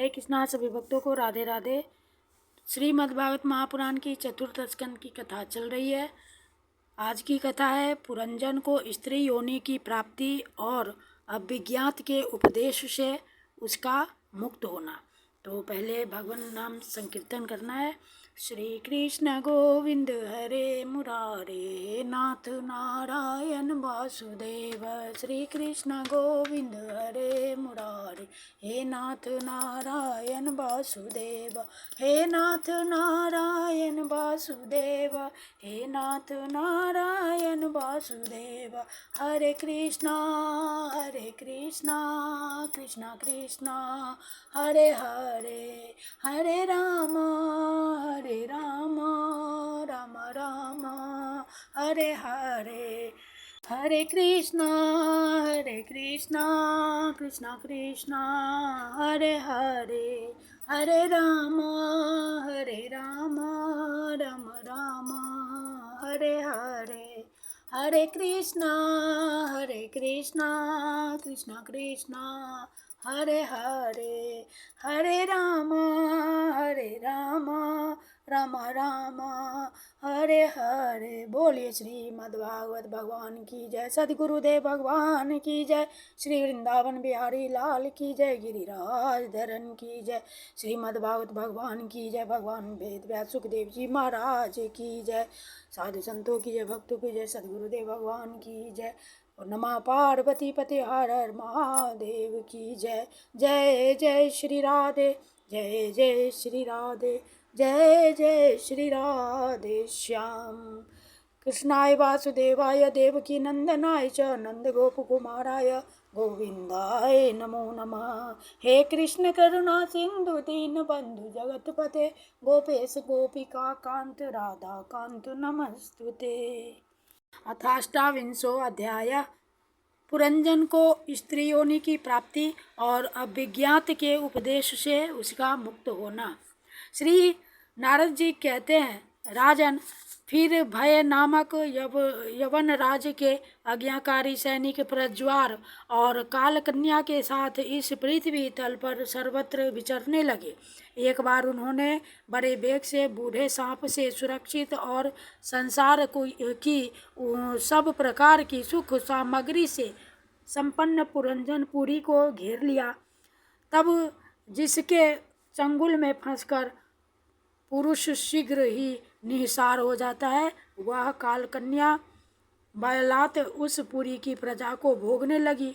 हरे कृष्णा। सभी भक्तों को राधे राधे। श्रीमद् भागवत महापुराण की चतुर्थ स्कंद की कथा चल रही है। आज की कथा है पुरंजन को स्त्री योनि की प्राप्ति और अभिज्ञात के उपदेश से उसका मुक्त होना। तो पहले भगवान नाम संकीर्तन करना है। श्री कृष्ण गोविंद हरे मुरारे नाथ नारायण वासुदेव। श्री कृष्ण गोविंद हरे मुरारे हे नाथ नारायण वासुदेव। हे नाथ नारायण वासुदेव। हे नाथ नारायण वासुदेव। हरे कृष्णा कृष्णा कृष्णा हरे हरे। हरे राम राम राम हरे हरे। हरे कृष्णा कृष्णा कृष्णा हरे हरे। हरे राम राम राम हरे हरे। हरे कृष्णा कृष्णा कृष्णा हरे हरे। हरे राम राम राम हरे हरे। बोलिए श्रीमद् भागवत भगवान की जय। सद्गुरुदेव भगवान की जय। श्री वृंदावन बिहारी लाल की जय। गिरिराज धरन की जय। श्रीमद् भागवत भगवान की जय। भगवान वेद व्यास सुखदेव जी महाराज की जय। साधु संतों की जय, भक्तों की जय, सद्गुरुदेव भगवान की जय। और नमः पार्वती पति हर हर महादेव की जय। जय जय श्री राधे। जय जय श्री राधे। जय जय श्री राधे श्याम। कृष्णाय वासुदेवाय देवकी नंदनाय च नंद गोप कुमाराय गोविंदाय नमो नमः। हे कृष्ण करुणा सिंधु दीन बंधु जगतपते गोपेश गोपिका कांत राधा कांत नमस्तुते। अथाष्टाविंशो अध्याय। पुरंजन को स्त्री योनि की प्राप्ति और अभिज्ञात के उपदेश से उसका मुक्त होना। श्री नारद जी कहते हैं, राजन, फिर भय नामक यवन राज के आज्ञाकारी सैनिक प्रज्वार और कालकन्या के साथ इस पृथ्वी तल पर सर्वत्र विचरने लगे। एक बार उन्होंने बड़े वेग से बूढ़े सांप से सुरक्षित और संसार की सब प्रकार की सुख सामग्री से संपन्न पुरंजनपुरी को घेर लिया। तब जिसके चंगुल में फंसकर पुरुष शीघ्र ही निहिसार हो जाता है, वह कालकन्या बलात् उस पुरी की प्रजा को भोगने लगी।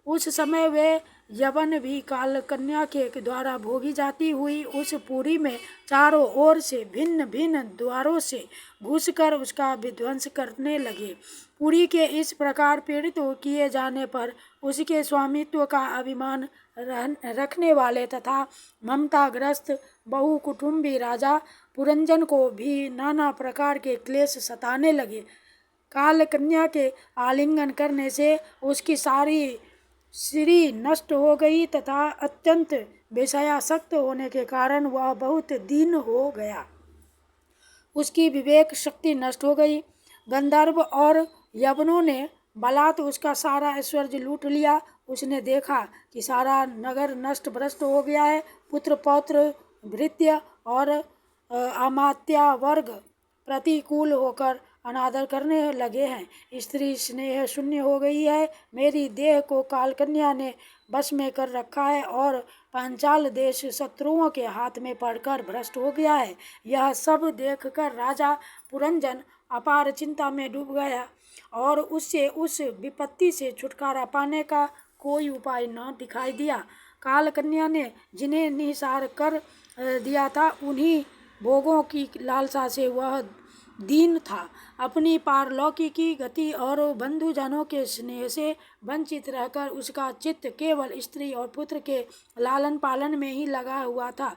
उस समय वे यवन भी कालकन्या के द्वारा भोगी जाती हुई उस पुरी में चारों ओर से भिन्न भिन्न द्वारों से घुसकर उसका विध्वंस करने लगे। पुरी के इस प्रकार पीड़ित किए जाने पर उसके स्वामित्व का अभिमान रखने वाले तथा ममताग्रस्त बहुकुटुंबी राजा पुरंजन को भी नाना प्रकार के क्लेश सताने लगे। कालकन्या के आलिंगन करने से उसकी सारी श्री नष्ट हो गई तथा अत्यंत विषयासक्त होने के कारण वह बहुत दीन हो गया। उसकी विवेक शक्ति नष्ट हो गई। गंधर्व और यवनों ने बलात् उसका सारा ऐश्वर्य लूट लिया। उसने देखा कि सारा नगर नष्ट भ्रष्ट हो गया है। पुत्र पौत्र भृत्य और अमात्या वर्ग प्रतिकूल होकर अनादर करने लगे हैं। स्त्री स्नेह शून्य हो गई है। मेरी देह को कालकन्या ने बस में कर रखा है और पांचाल देश शत्रुओं के हाथ में पड़कर भ्रष्ट हो गया है। यह सब देखकर राजा पुरंजन अपार चिंता में डूब गया और उससे उस विपत्ति से छुटकारा पाने का कोई उपाय न दिखाई दिया। कालकन्या ने जिन्हें निहिसार कर दिया था, उन्हीं भोगों की लालसा से वह दीन था। अपनी पारलौकिकी गति और बंधुजनों के स्नेह से वंचित रहकर उसका चित्त केवल स्त्री और पुत्र के लालन पालन में ही लगा हुआ था।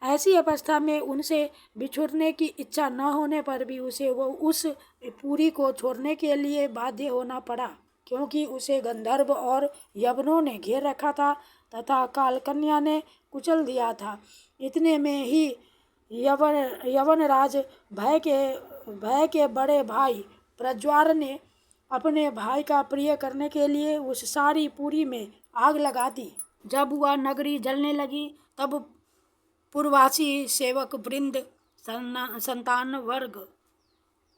ऐसी अवस्था में उनसे बिछुड़ने की इच्छा न होने पर भी उसे वो उस पुरी को छोड़ने के लिए बाध्य होना पड़ा, क्योंकि उसे गंधर्व और यवनों ने घेर रखा था तथा कालकन्या ने कुचल दिया था। इतने में ही यवनराज भय के बड़े भाई प्रज्वार ने अपने भाई का प्रिय करने के लिए उस सारी पुरी में आग लगा दी। जब वह नगरी जलने लगी तब पूर्ववासी सेवक वृंद, संतान वर्ग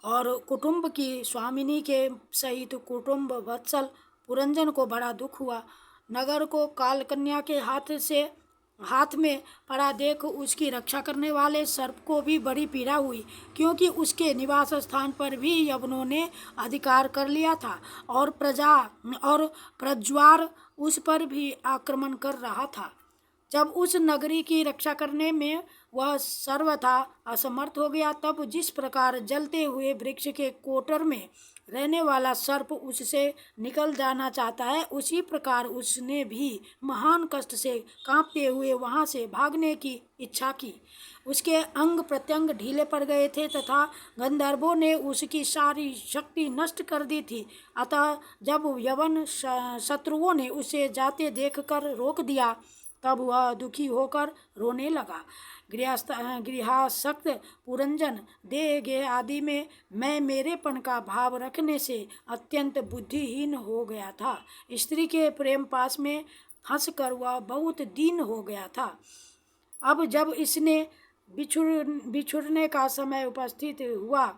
और कुटुंब की स्वामिनी के सहित कुटुंब वत्सल पुरंजन को बड़ा दुख हुआ। नगर को कालकन्या के हाथ में पड़ा देख उसकी रक्षा करने वाले सर्प को भी बड़ी पीड़ा हुई, क्योंकि उसके निवास स्थान पर भी यवनों ने अधिकार कर लिया था और प्रज्वार उस पर भी आक्रमण कर रहा था। जब उस नगरी की रक्षा करने में वह सर्वथा असमर्थ हो गया, तब जिस प्रकार जलते हुए वृक्ष के कोटर में रहने वाला सर्प उससे निकल जाना चाहता है, उसी प्रकार उसने भी महान कष्ट से कांपते हुए वहां से भागने की इच्छा की। उसके अंग प्रत्यंग ढीले पड़ गए थे तथा गंधर्वों ने उसकी सारी शक्ति नष्ट कर दी थी। अतः जब यवन शत्रुओं ने उसे जाते देखकर रोक दिया, तब वह दुखी होकर रोने लगा। गृहासक्त पुरंजन देह गे आदि में मैं मेरेपन का भाव रखने से अत्यंत बुद्धिहीन हो गया था। स्त्री के प्रेम पास में फंसकर वह बहुत दीन हो गया था। अब जब इसने बिछुड़ने का समय उपस्थित हुआ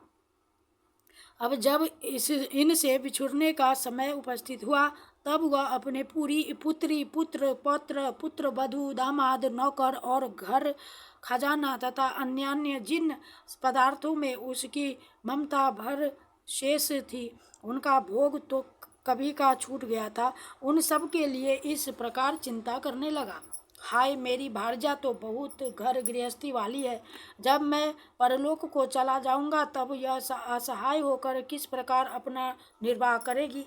इनसे बिछुड़ने का समय उपस्थित हुआ, तब वह अपने पूरी पुत्री, पुत्र, पौत्र, पुत्र वधू, दामाद, नौकर और घर खजाना तथा अन्य जिन पदार्थों में उसकी ममता भर शेष थी, उनका भोग तो कभी का छूट गया था, उन सब के लिए इस प्रकार चिंता करने लगा। हाय, मेरी भार्या तो बहुत घर गृहस्थी वाली है। जब मैं परलोक को चला जाऊंगा तब यह असहाय होकर किस प्रकार अपना निर्वाह करेगी।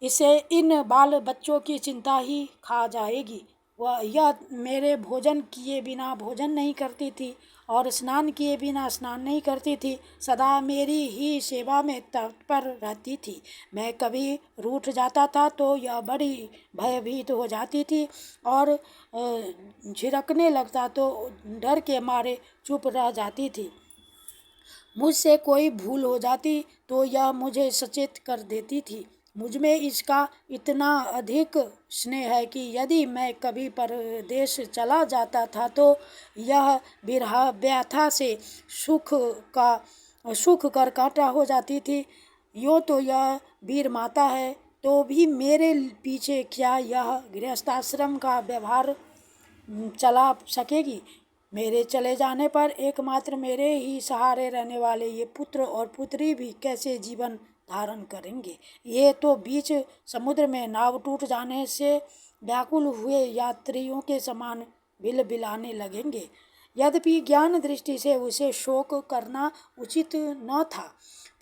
इसे इन बाल बच्चों की चिंता ही खा जाएगी। यह मेरे भोजन किए बिना भोजन नहीं करती थी और स्नान किए बिना स्नान नहीं करती थी, सदा मेरी ही सेवा में तत्पर रहती थी। मैं कभी रूठ जाता था तो यह बड़ी भयभीत हो जाती थी और झिड़कने लगता तो डर के मारे चुप रह जाती थी। मुझसे कोई भूल हो जाती तो यह मुझे सचेत कर देती थी। मुझ में इसका इतना अधिक स्नेह है कि यदि मैं कभी परदेश चला जाता था तो यह विरह व्यथा से सुख कर काटा हो जाती थी। यूँ तो यह वीर माता है, तो भी मेरे पीछे क्या यह गृहस्थाश्रम का व्यवहार चला सकेगी। मेरे चले जाने पर एकमात्र मेरे ही सहारे रहने वाले ये पुत्र और पुत्री भी कैसे जीवन धारण करेंगे। ये तो बीच समुद्र में नाव टूट जाने से व्याकुल हुए यात्रियों के समान बिलबिलाने लगेंगे। यद्यपि ज्ञान दृष्टि से उसे शोक करना उचित न था,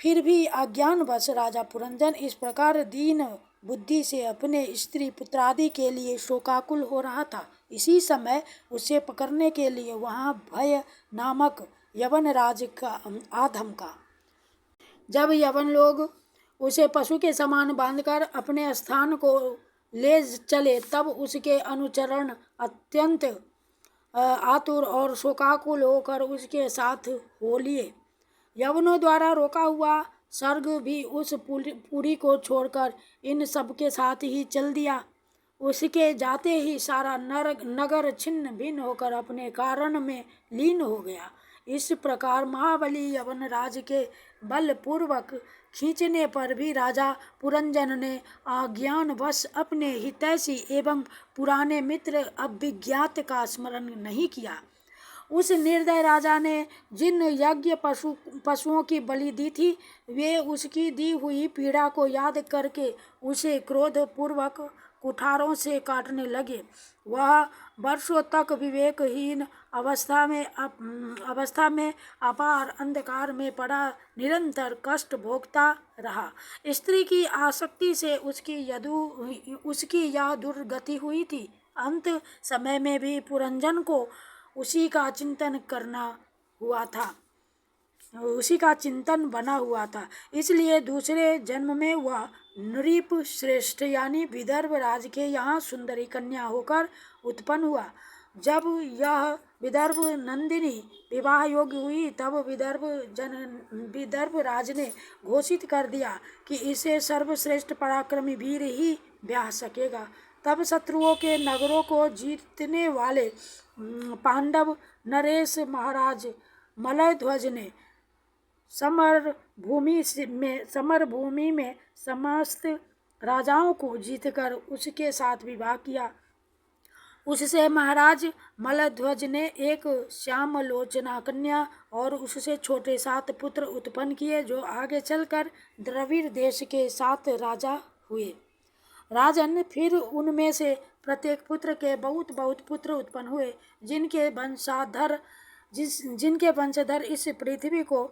फिर भी अज्ञानवश राजा पुरंजन इस प्रकार दीन बुद्धि से अपने स्त्री पुत्रादि के लिए शोकाकुल हो रहा था। इसी समय उसे पकड़ने के लिए वहाँ भय नामक यवन राज का आधमका। जब यवन लोग उसे पशु के समान बांधकर अपने स्थान को ले चले, तब उसके अनुचरण अत्यंत आतुर और शोकाकुल होकर उसके साथ हो लिए। यवनों द्वारा रोका हुआ सर्ग भी उस पुरी को छोड़कर इन सब के साथ ही चल दिया। उसके जाते ही सारा नगर छिन्न भिन्न होकर अपने कारण में लीन हो गया। इस प्रकार महाबली यवन राज के बलपूर्वक खींचने पर भी राजा पुरंजन ने अज्ञानवश अपने हितैषी एवं पुराने मित्र अभिज्ञात का स्मरण नहीं किया। उस निर्दय राजा ने जिन यज्ञ पशुओं की बलि दी थी, वे उसकी दी हुई पीड़ा को याद करके उसे क्रोध पूर्वक कुठारों से काटने लगे। वह वर्षों तक विवेकहीन अवस्था में अपार अंधकार में पड़ा निरंतर कष्ट भोगता रहा। स्त्री की आसक्ति से उसकी यह दुर्गति हुई थी। अंत समय में भी पुरंजन को उसी का चिंतन बना हुआ था। इसलिए दूसरे जन्म में वह नृप श्रेष्ठ यानी विदर्भ राज के यहाँ सुंदरी कन्या होकर उत्पन्न हुआ। जब यह विदर्भ नंदिनी विवाह योग्य हुई, तब विदर्भ राज ने घोषित कर दिया कि इसे सर्वश्रेष्ठ पराक्रमी वीर ही ब्याह सकेगा। तब शत्रुओं के नगरों को जीतने वाले पांडव नरेश महाराज मलयध्वज ने समर भूमि में समस्त राजाओं को जीतकर उसके साथ विवाह किया। उससे महाराज मलयध्वज ने एक श्यामलोचना कन्या और उससे छोटे 7 पुत्र उत्पन्न किए, जो आगे चलकर द्रविड़ देश के 7 राजा हुए। राजन, फिर उनमें से प्रत्येक पुत्र के बहुत बहुत पुत्र उत्पन्न हुए, जिनके वंशधर इस पृथ्वी को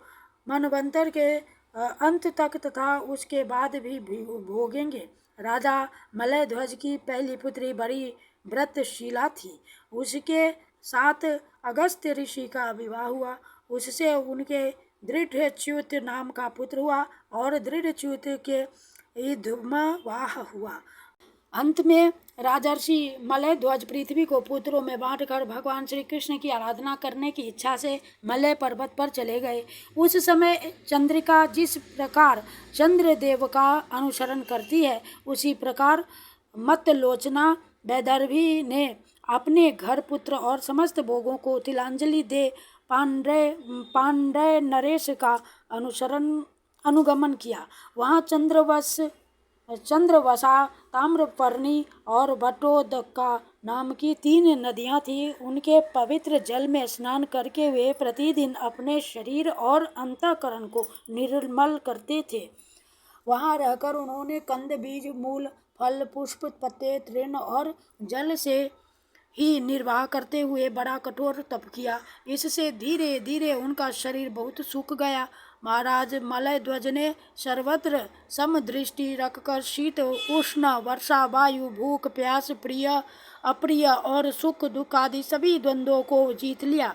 मनवंतर के अंत तक तथा उसके बाद भी भोगेंगे। राजा मलयध्वज की पहली पुत्री बड़ी व्रतशीला थी। उसके साथ अगस्त्य ऋषि का विवाह हुआ। उससे उनके दृढ़च्युत नाम का पुत्र हुआ और दृढ़च्युत के धूमवाह हुआ। अंत में राजर्षि मलयध्वज पृथ्वी को पुत्रों में बांटकर भगवान श्री कृष्ण की आराधना करने की इच्छा से मलय पर्वत पर चले गए। उस समय चंद्रिका जिस प्रकार चंद्रदेव का अनुसरण करती है, उसी प्रकार मतलोचना वैदर्भी ने अपने घर, पुत्र और समस्त भोगों को तिलांजलि दे पांड्य नरेश का अनुगमन किया। वहाँ चंद्रवसा, ताम्रपर्णी और बटोदका नाम की 3 नदियाँ थीं। उनके पवित्र जल में स्नान करके वे प्रतिदिन अपने शरीर और अंतःकरण को निर्मल करते थे। वहाँ रहकर उन्होंने कंद, बीज, मूल, फल, पुष्प, पत्ते, तृण और जल से ही निर्वाह करते हुए बड़ा कठोर तप किया। इससे धीरे धीरे उनका शरीर बहुत सूख गया। महाराज मलयध्वज ने सर्वत्र समदृष्टि रखकर शीत, उष्ण, वर्षा, वायु, भूख, प्यास, प्रिय, अप्रिय और सुख दुख आदि सभी द्वंद्वों को जीत लिया।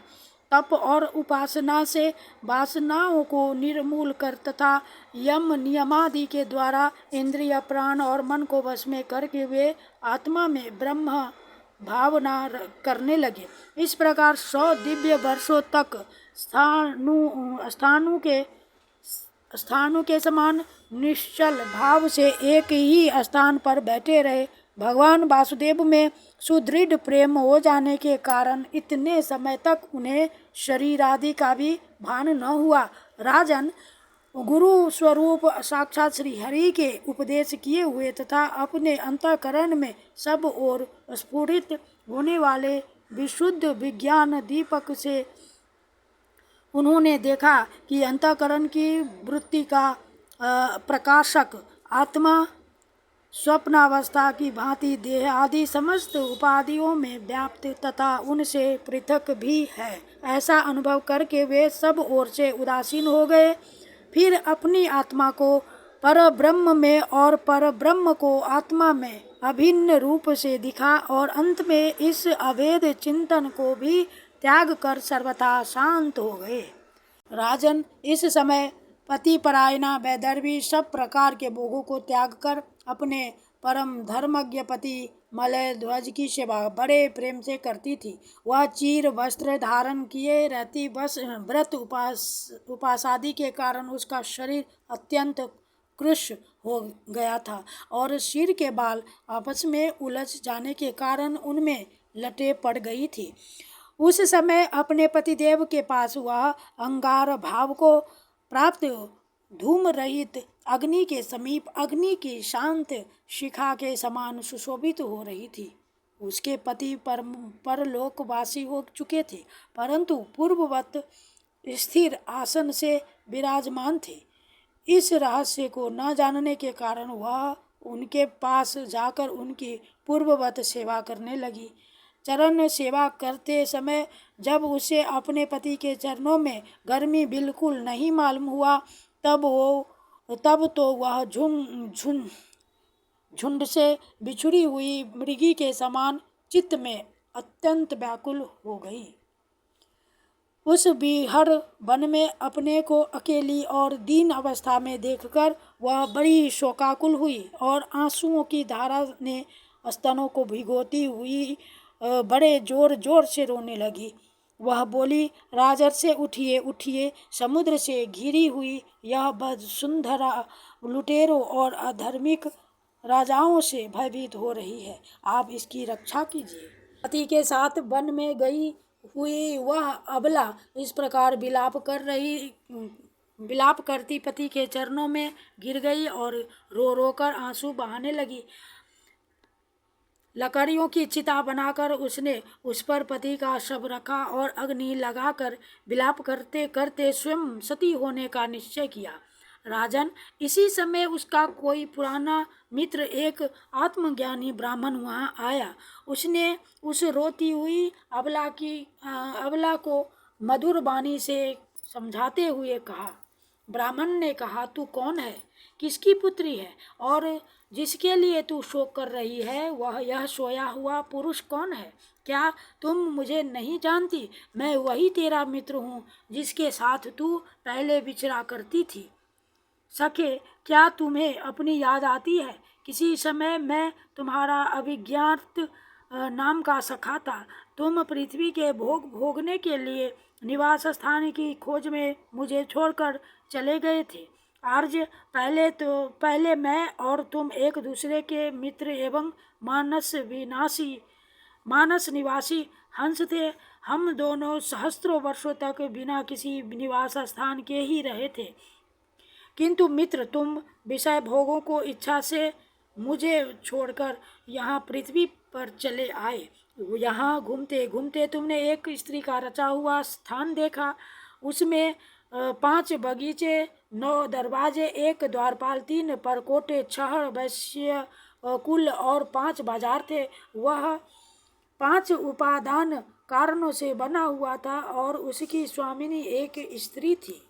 तप और उपासना से वासनाओं को निर्मूल कर तथा यम नियमादि के द्वारा इंद्रिय, प्राण और मन को वश में करके वे आत्मा में ब्रह्म भावना करने लगे। इस प्रकार 100 दिव्य वर्षों तक स्थानु के समान निश्चल भाव से एक ही स्थान पर बैठे रहे। भगवान वासुदेव में सुदृढ़ प्रेम हो जाने के कारण इतने समय तक उन्हें शरीर आदि का भी भान न हुआ। राजन, गुरु स्वरूप साक्षात श्री हरि के उपदेश किए हुए तथा अपने अंतःकरण में सब ओर स्फुरित होने वाले विशुद्ध विज्ञान दीपक से उन्होंने देखा कि अंतःकरण की वृत्ति का प्रकाशक आत्मा स्वप्नावस्था की भांति देह आदि समस्त उपाधियों में व्याप्त तथा उनसे पृथक भी है। ऐसा अनुभव करके वे सब ओर से उदासीन हो गए। फिर अपनी आत्मा को परब्रह्म में और परब्रह्म को आत्मा में अभिन्न रूप से दिखा और अंत में इस अभेद चिंतन को भी त्याग कर सर्वथा शांत हो गए। राजन, इस समय पति परायणा वैदर्भी सब प्रकार के भोगों को त्याग कर अपने परम धर्मज्ञ पति मलयध्वज की सेवा बड़े प्रेम से करती थी। वह चीर वस्त्र धारण किए रहती, बस व्रत उपासादि के कारण उसका शरीर अत्यंत कृश हो गया था और सिर के बाल आपस में उलझ जाने के कारण उनमें लटें पड़ गई थी। उस समय अपने पतिदेव के पास वह अंगार भाव को प्राप्त धूम रहित अग्नि के समीप अग्नि की शांत शिखा के समान सुशोभित हो रही थी। उसके पति परलोकवासी हो चुके थे, परंतु पूर्ववत स्थिर आसन से विराजमान थे। इस रहस्य को न जानने के कारण वह उनके पास जाकर उनकी पूर्ववत सेवा करने लगी। चरण सेवा करते समय जब उसे अपने पति के चरणों में गर्मी बिल्कुल नहीं मालूम हुआ, तब तो वह झुंड से बिछुड़ी हुई मृगी के समान चित्त में अत्यंत व्याकुल हो गई। उस बिहड़ वन में अपने को अकेली और दीन अवस्था में देखकर वह बड़ी शोकाकुल हुई और आंसुओं की धारा ने स्तनों को भिगोती हुई बड़े जोर जोर से रोने लगी। वह बोली, राजर्षि उठिए उठिए, समुद्र से घिरी हुई यह बदसुंधरा लुटेरों और अधर्मिक राजाओं से भयभीत हो रही है। आप इसकी रक्षा कीजिए। पति के साथ वन में गई हुई वह अबला इस प्रकार विलाप करती पति के चरणों में गिर गई और रो रो कर आंसू बहाने लगी। लकड़ियों की चिता बनाकर उसने उस पर पति का शव रखा और अग्नि लगाकर विलाप करते करते स्वयं सती होने का निश्चय किया। राजन, इसी समय उसका कोई पुराना मित्र, एक आत्मज्ञानी ब्राह्मण वहाँ आया। उसने उस रोती हुई अबला को मधुर वाणी से समझाते हुए कहा। ब्राह्मण ने कहा, तू कौन है, किसकी पुत्री है और जिसके लिए तू शोक कर रही है वह यह सोया हुआ पुरुष कौन है? क्या तुम मुझे नहीं जानती? मैं वही तेरा मित्र हूँ जिसके साथ तू पहले विचरा करती थी। सखे, क्या तुम्हें अपनी याद आती है? किसी समय मैं तुम्हारा अभिज्ञात नाम का सखा था। तुम पृथ्वी के भोग भोगने के लिए निवास स्थान की खोज में मुझे छोड़कर चले गए थे। आर्य, पहले मैं और तुम एक दूसरे के मित्र एवं मानस निवासी हंस थे। हम दोनों सहस्त्रों वर्षों तक बिना किसी निवास स्थान के ही रहे थे। किंतु मित्र, तुम विषय भोगों को इच्छा से मुझे छोड़कर यहाँ पृथ्वी पर चले आए। यहाँ घूमते घूमते तुमने एक स्त्री का रचा हुआ स्थान देखा। उसमें 5 बगीचे, 9 दरवाजे, 1 द्वारपाल, 3 परकोटे, 6 वैश्य कुल और 5 बाजार थे। वह 5 उपादान कारणों से बना हुआ था और उसकी स्वामिनी एक स्त्री थी।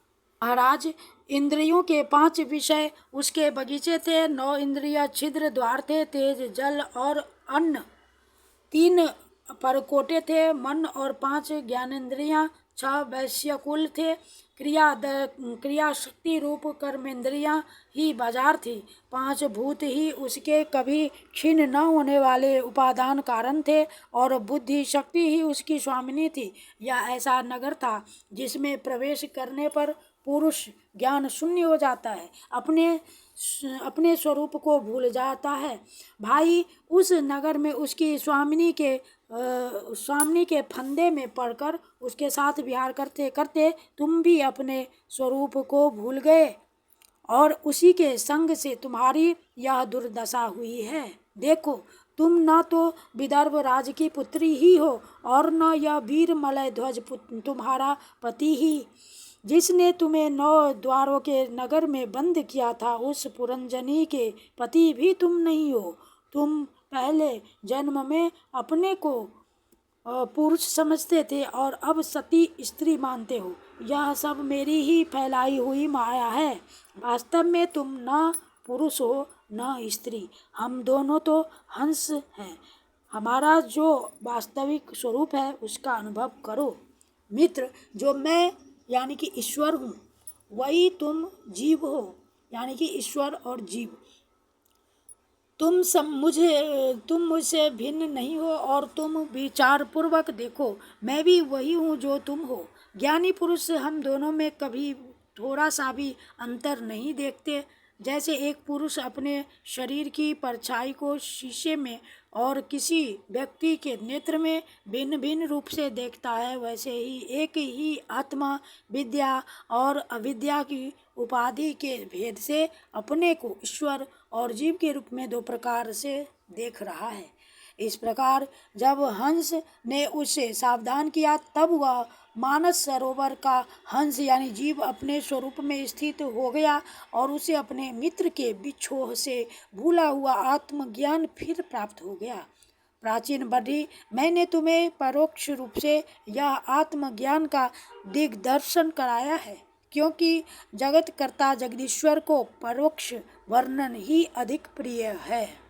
महाराज, इंद्रियों के 5 विषय उसके बगीचे थे। 9 इंद्रिय छिद्र द्वार थे, तेज, जल और अन्न। 3 परकोटे थे, मन और 5 ज्ञानेन्द्रियाँ। 6 वैश्यकुल थे, क्रिया शक्ति रूप कर्मेंद्रियाँ ही बाजार थी। 5 भूत ही उसके कभी क्षीण न होने वाले उपादान कारण थे और बुद्धि शक्ति ही उसकी स्वामिनी थी। यह ऐसा नगर था जिसमें प्रवेश करने पर पुरुष ज्ञान शून्य हो जाता है, अपने स्वरूप को भूल जाता है। भाई, उस नगर में उसकी स्वामिनी के फंदे में पड़कर उसके साथ विहार करते करते तुम भी अपने स्वरूप को भूल गए और उसी के संग से तुम्हारी यह दुर्दशा हुई है। देखो, तुम न तो विदर्भ राज की पुत्री ही हो और न यह वीर मलय ध्वज तुम्हारा पति ही। जिसने तुम्हें 9 द्वारों के नगर में बंद किया था, उस पुरंजनी के पति भी तुम नहीं हो। तुम पहले जन्म में अपने को पुरुष समझते थे और अब सती स्त्री मानते हो। यह सब मेरी ही फैलाई हुई माया है। वास्तव में तुम न पुरुष हो न स्त्री, हम दोनों तो हंस हैं। हमारा जो वास्तविक स्वरूप है उसका अनुभव करो। मित्र, जो मैं यानी कि ईश्वर हूँ, वही तुम जीव हो यानी कि ईश्वर और जीव। तुम मुझसे भिन्न नहीं हो और तुम विचार पूर्वक देखो, मैं भी वही हूँ जो तुम हो। ज्ञानी पुरुष हम दोनों में कभी थोड़ा सा भी अंतर नहीं देखते। जैसे एक पुरुष अपने शरीर की परछाई को शीशे में और किसी व्यक्ति के नेत्र में भिन्न भिन्न रूप से देखता है, वैसे ही एक ही आत्मा विद्या और अविद्या की उपाधि के भेद से अपने को ईश्वर और जीव के रूप में 2 प्रकार से देख रहा है। इस प्रकार जब हंस ने उसे सावधान किया, तब वह मानस सरोवर का हंस यानी जीव अपने स्वरूप में स्थित हो गया और उसे अपने मित्र के विछोह से भूला हुआ आत्मज्ञान फिर प्राप्त हो गया। प्राचीन बढ़ी, मैंने तुम्हें परोक्ष रूप से यह आत्मज्ञान का दिग्दर्शन कराया है, क्योंकि जगत कर्ता जगदीश्वर को परोक्ष वर्णन ही अधिक प्रिय है।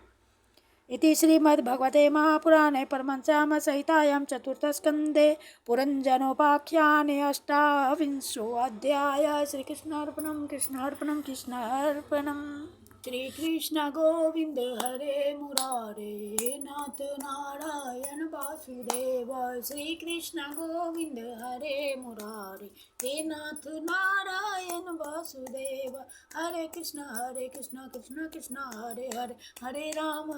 इति श्रीमद्भगवते महापुराणे परमहंस संहितायां 4th स्कन्धे पुरञ्जनोपाख्याने 28वाध्यायः। श्रीकृष्णार्पणं कृष्णार्पणं कृष्णार्पणम्। श्री कृष्ण गोविंद हरे मुरारे नाथ नारायण वासुदेव। श्री कृष्ण गोविंद हरे मुरारे हे नाथ नारायण वासुदेव। हरे कृष्ण कृष्ण कृष्ण हरे हरे, हरे राम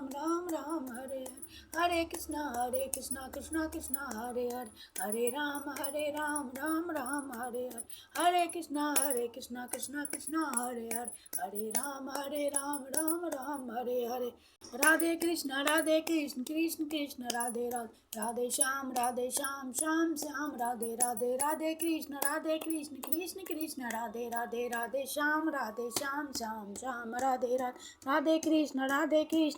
राम राम हरे हरे। हरे कृष्ण कृष्ण कृष्ण हरे हरे, हरे राम राम राम हरे हरे। हरे कृष्ण कृष्ण कृष्ण हरे हरे, हरे राम राम हरे हरे। राधे कृष्ण कृष्ण कृष्ण राधे राधे, राधे श्याम श्याम श्याम राधे राधे। राधे कृष्ण कृष्ण कृष्ण राधे राधे, राधे श्याम श्याम श्याम राधे राधे। राधे कृष्ण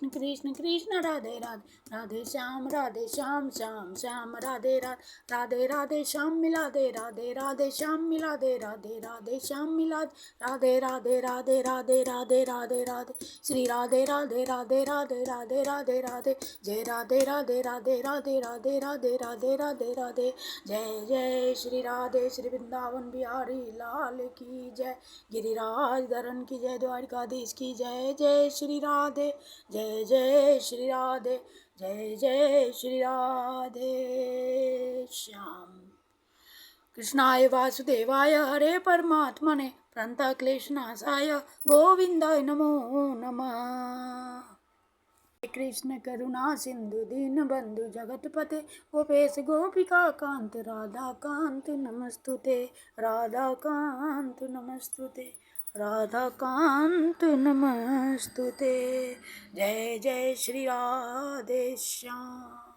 कृष्ण कृष्ण राधे राधे, राधे श्याम श्याम श्याम राधे राधे। राधे राधे श्याम मिला दे, राधे श्याम मिला दे, राधे श्याम मिला दे। राधे राधे राधे राधे राधे राधे राधे, श्री राधे राधे राधे राधे राधे राधे राधे। जय राधे राधे राधे राधे राधे राधे राधे राधे राधे। जय जय श्री राधे, श्री वृंदावन बिहारी लाल की जय। गिरिराज धरन की जय, द्वारिकाधीश की जय। जय श्री राधे, जय श्री राधे, जय श्री राधे श्याम। कृष्णाय वासुदेवाय हरे परमात्मने प्रणतक्लेशनाशाय गोविन्दाय नमो नमः। कृष्ण करुणा सिंधु दीन बंधु जगतपते गोपेश गोपिका कांत राधा कांत नमस्तुते, राधा कांत नमस्तुते, राधा कांत नमस्तुते। जय जय श्री राधे श्याम।